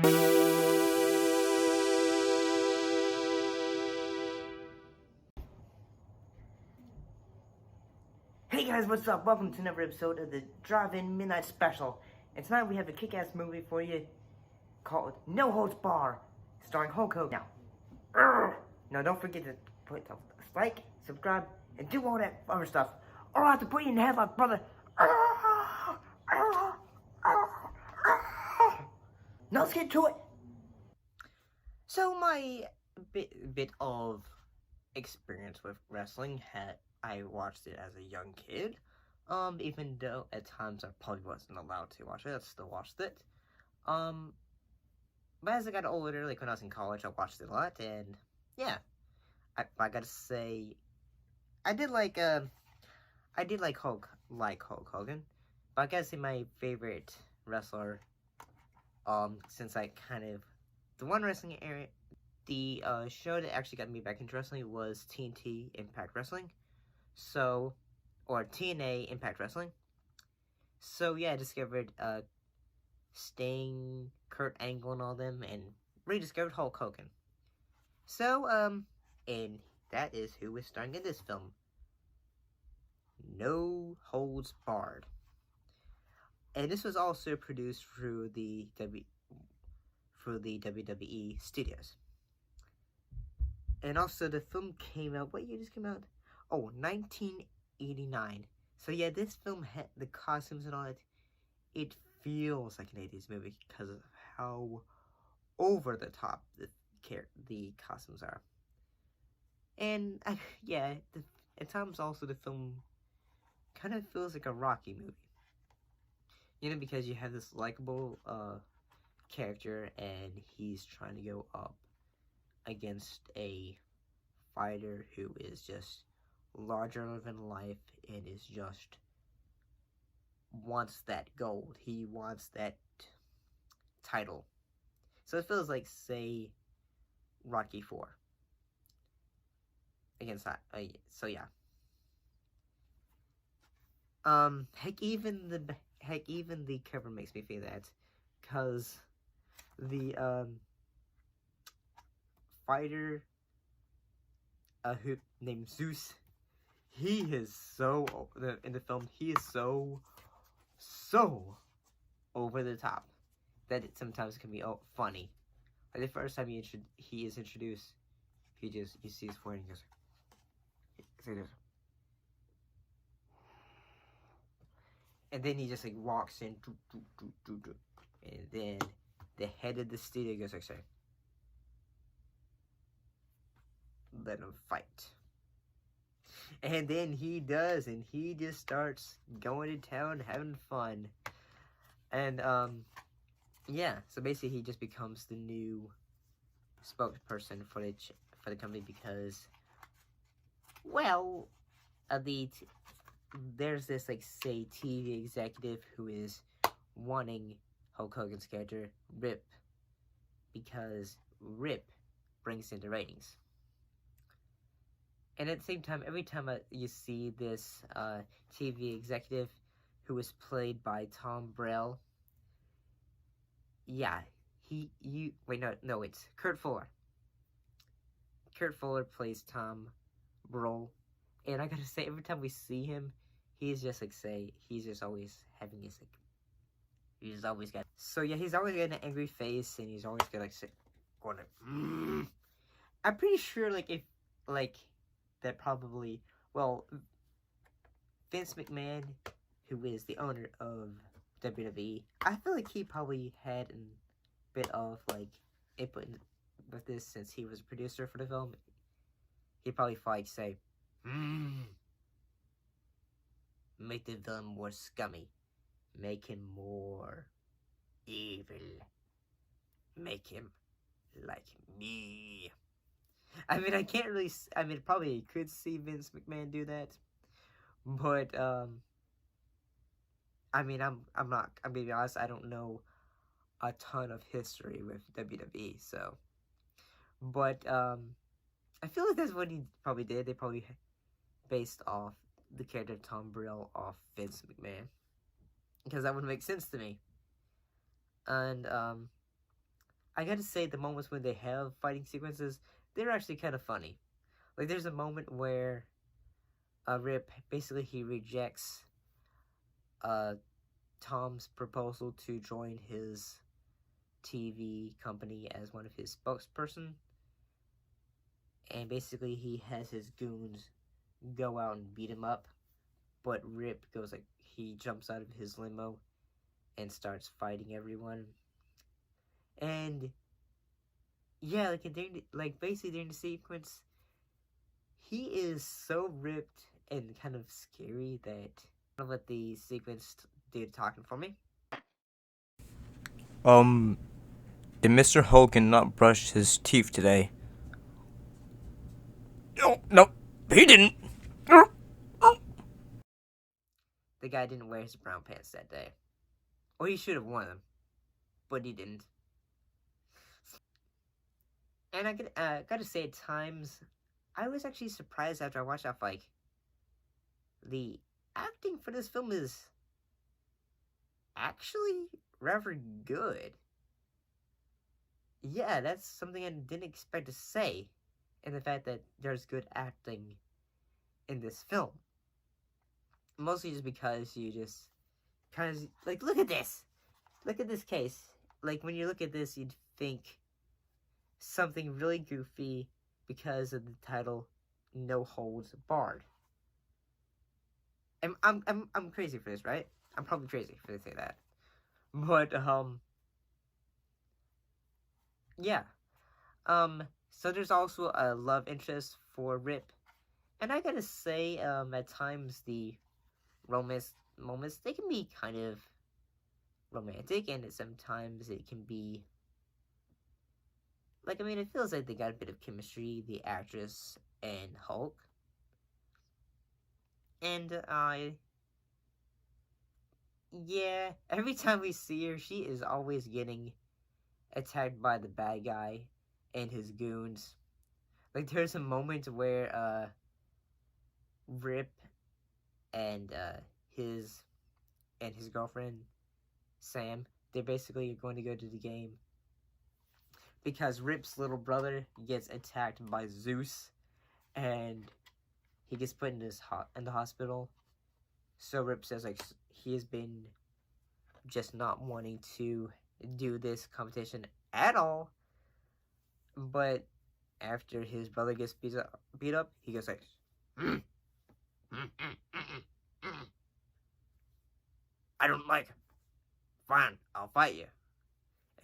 Hey guys, what's up? Welcome to another episode of the Drive-In Midnight Special. And tonight we have a kick-ass movie for you called No Holds Barred, starring Hulk Hogan. Now don't forget to put a like, subscribe, and do all that other stuff, or I'll have to put you in the headlock, brother. Now let's get to it. So my bit of experience with wrestling I watched it as a young kid. Even though at times I probably wasn't allowed to watch it, I still watched it. But as I got older, like when I was in college, I watched it a lot, and yeah, I gotta say, I did like Hulk Hogan, but I gotta say my favorite wrestler, since I the one wrestling area, the show that actually got me back into wrestling was TNT Impact Wrestling. So, or TNA Impact Wrestling. So yeah, I discovered Sting, Kurt Angle, and all them, and rediscovered Hulk Hogan. So and that is who is starring in this film. No Holds Barred. And this was also produced through the WWE studios. And also the film came out, what year this came out? Oh, 1989. So yeah, this film had the costumes and all that. It feels like an 80s movie because of how over the top the costumes are. And at times also the film kind of feels like a Rocky movie. You know, because you have this likable character and he's trying to go up against a fighter who is just larger than life and is just wants that gold. He wants that title. So it feels like, say, Rocky IV against that. So yeah. Heck, even the cover makes me feel that, cause the fighter who named Zeus, he is so in the film. He is so over the top that it sometimes can be funny. Like the first time he is introduced, you see his forehead and he goes, say this. And then he just like walks in, and then the head of the studio goes like, say, let him fight. And then he does, and he just starts going to town, having fun. And yeah, so basically he just becomes the new spokesperson for the company because, well, there's this, like, say, TV executive who is wanting Hulk Hogan's character, Rip, because Rip brings in the ratings. And at the same time, every time you see this TV executive who is played by Tom Burrell, yeah, it's Kurt Fuller. Kurt Fuller plays Tom Burrell. And I gotta say, every time we see him, he's just he's just always having his he's always got. So yeah, he's always got an angry face, and he's always got going to. I'm pretty sure that probably, well, Vince McMahon, who is the owner of WWE, I feel like he probably had a bit of input with this since he was a producer for the film. He probably say. Make the villain more scummy. Make him more evil. Make him like me. I mean, I can't really. I mean, probably could see Vince McMahon do that, but I mean, I'm not. I'm gonna be honest. I don't know a ton of history with WWE, so. But I feel like that's what he probably did. They probably based off the character of Tom Burrell off Vince McMahon, because that would make sense to me. And I gotta say, the moments when they have fighting sequences, they're actually kind of funny. Like, there's a moment where Rip, basically, he rejects uh, Tom's proposal to join his TV company as one of his spokesperson, and basically he has his goons go out and beat him up, but Rip goes like, he jumps out of his limo and starts fighting everyone. And yeah, basically during the sequence, he is so ripped and kind of scary that I'm gonna let the sequence do the talking for me. Did Mr. Hogan not brush his teeth today? No, he didn't. The guy didn't wear his brown pants that day. Or he should have worn them, but he didn't. And gotta say, at times, I was actually surprised after I watched that, like, the acting for this film is actually rather good. Yeah, that's something I didn't expect to say, and the fact that there's good acting in this film. Mostly just because you just kind of, like, look at this! Look at this case. Like, when you look at this, you'd think something really goofy because of the title No Holds Barred. I'm crazy for this, right? I'm probably crazy for to say that. But yeah. So there's also a love interest for Rip. And I gotta say, at times the romance moments, they can be kind of romantic, and sometimes it can be like, I mean, it feels like they got a bit of chemistry, the actress and Hulk. And yeah, every time we see her, she is always getting attacked by the bad guy and his goons. Like, there's a moment where Rip and his girlfriend Sam, they're basically going to go to the game because Rip's little brother gets attacked by Zeus, and he gets put in in the hospital. So Rip says, like, he has been just not wanting to do this competition at all, but after his brother gets beat up, he goes like, mm, mm, mm, mm, mm. I don't like it. Fine, I'll fight you.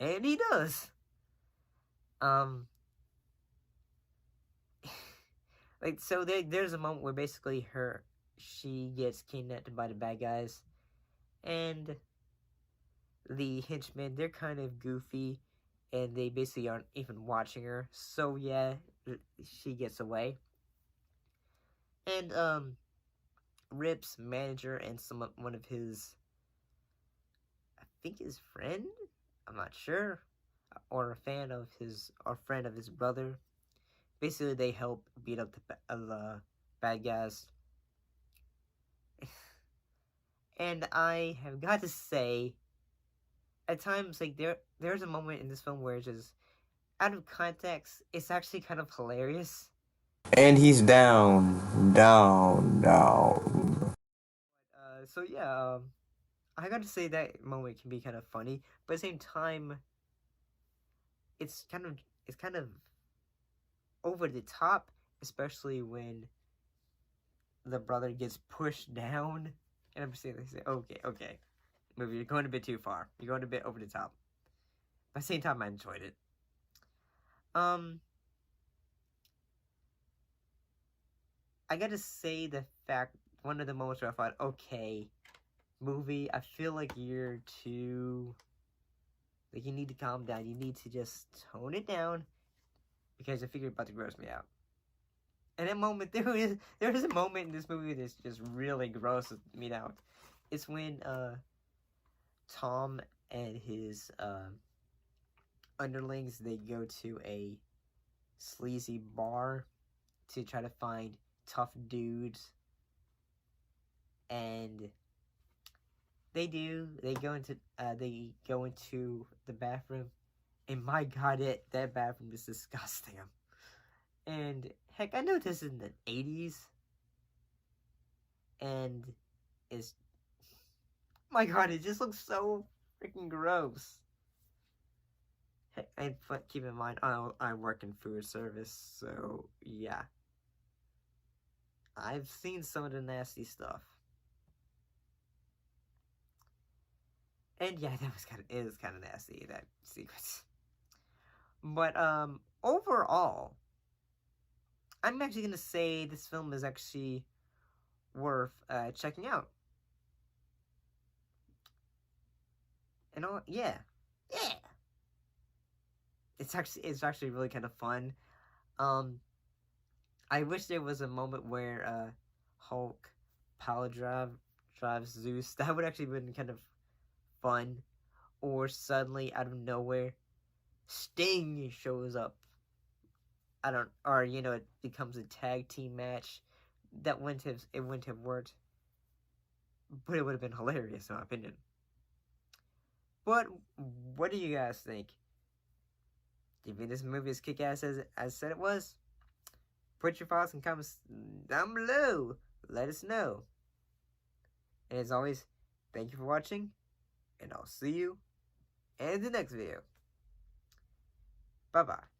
And he does. Um, like, so there's a moment where basically she gets kidnapped by the bad guys, and the henchmen, they're kind of goofy, and they basically aren't even watching her. So yeah, she gets away. And Rip's manager and one of his, I think his friend, I'm not sure, or a fan of his, or friend of his brother. Basically, they help beat up the bad guys. And I have got to say, at times, like, there's a moment in this film where it's just out of context, it's actually kind of hilarious. And he's down, down, down. So yeah, I got to say that moment can be kind of funny, but at the same time, it's kind of it's kind of over the top, especially when the brother gets pushed down. And I'm just saying, okay, movie, you're going a bit too far. You're going a bit over the top. But at the same time, I enjoyed it. Um, I gotta say the fact, one of the moments where I thought, okay, movie, I feel like you're too, like, you need to calm down. You need to just tone it down because I figure you're about to gross me out. And that moment, there is a moment in this movie that's just really grosses me out. It's when Tom and his underlings, they go to a sleazy bar to try to find tough dudes, and they go into the bathroom, And my god, that bathroom is disgusting. And heck, I know this is in the 80s, and it's, my god, it just looks so freaking gross. Heck, and keep in mind, I work in food service, so yeah. I've seen some of the nasty stuff. And yeah, it was kind of nasty, that sequence. But overall, I'm actually gonna say this film is actually worth checking out. And yeah, it's actually really kind of fun. Um, I wish there was a moment where Hulk power drives Zeus. That would actually been kind of fun. Or suddenly out of nowhere, Sting shows up. Or it becomes a tag team match. That wouldn't have worked, but it would have been hilarious in my opinion. But what do you guys think? Do you think this movie is kick-ass as I said it was? Put your thoughts and comments down below. Let us know. And as always, thank you for watching, and I'll see you in the next video. Bye-bye.